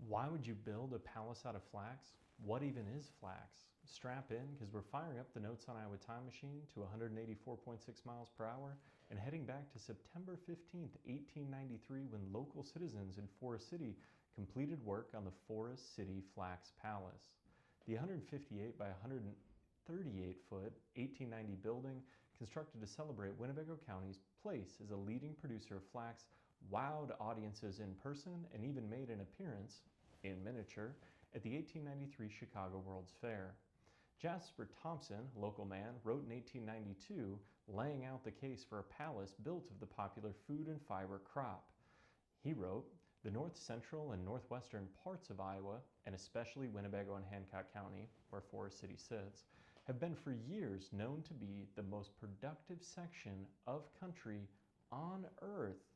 Why would you build a palace out of flax? What even is flax? Strap in because we're firing up the Notes on Iowa time machine to 184.6 miles per hour and heading back to September 15th, 1893 when local citizens in Forest City completed work on the Forest City Flax Palace. The 158 by 138 foot 1890 building, constructed to celebrate Winnebago County's place as a leading producer of flax, wowed audiences in person and even made an appearance, in miniature, at the 1893 Chicago World's Fair. Jasper Thompson, local man, wrote in 1892, laying out the case for a palace built of the popular food and fiber crop. He wrote, "The north central and northwestern parts of Iowa, and especially Winnebago and Hancock County, where Forest City sits, have been for years known to be the most productive section of country on earth,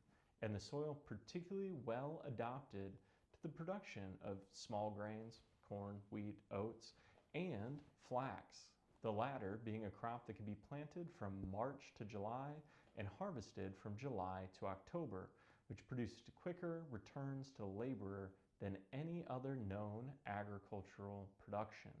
and the soil particularly well adapted to the production of small grains, corn, wheat, oats, and flax, the latter being a crop that can be planted from March to July and harvested from July to October, which produced quicker returns to the laborer than any other known agricultural production."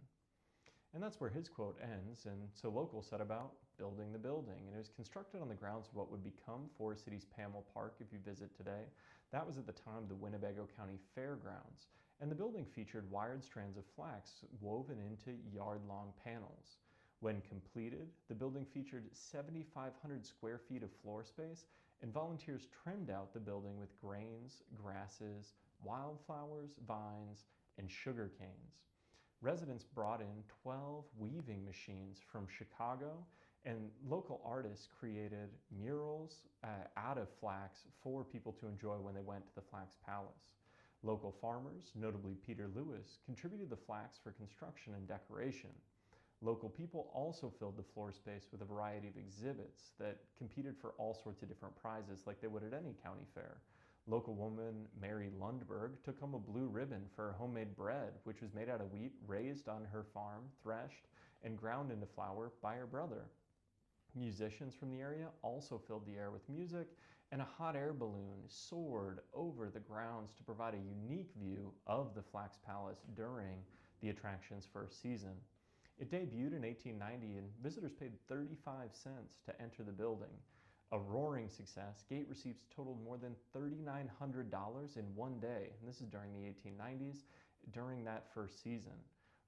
And that's where his quote ends, and so locals set about building the building. And it was constructed on the grounds of what would become Forest City's Pamel Park if you visit today. That was at the time the Winnebago County Fairgrounds. And the building featured wired strands of flax woven into yard-long panels. When completed, the building featured 7,500 square feet of floor space, and volunteers trimmed out the building with grains, grasses, wildflowers, vines, and sugar canes. Residents brought in 12 weaving machines from Chicago, and local artists created murals out of flax for people to enjoy when they went to the Flax Palace. Local farmers, notably Peter Lewis, contributed the flax for construction and decoration. Local people also filled the floor space with a variety of exhibits that competed for all sorts of different prizes like they would at any county fair. Local woman Mary Lundberg took home a blue ribbon for her homemade bread, which was made out of wheat raised on her farm, threshed, and ground into flour by her brother. Musicians from the area also filled the air with music, and a hot air balloon soared over the grounds to provide a unique view of the Flax Palace during the attraction's first season. It debuted in 1890, and visitors paid 35 cents to enter the building. A roaring success, gate receipts totaled more than $3,900 in one day, and this is during the 1890s, during that first season.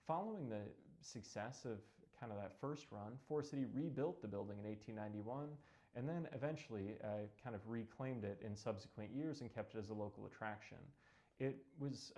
Following the success of kind of that first run, Forest City rebuilt the building in 1891, and then eventually kind of reclaimed it in subsequent years and kept it as a local attraction. It was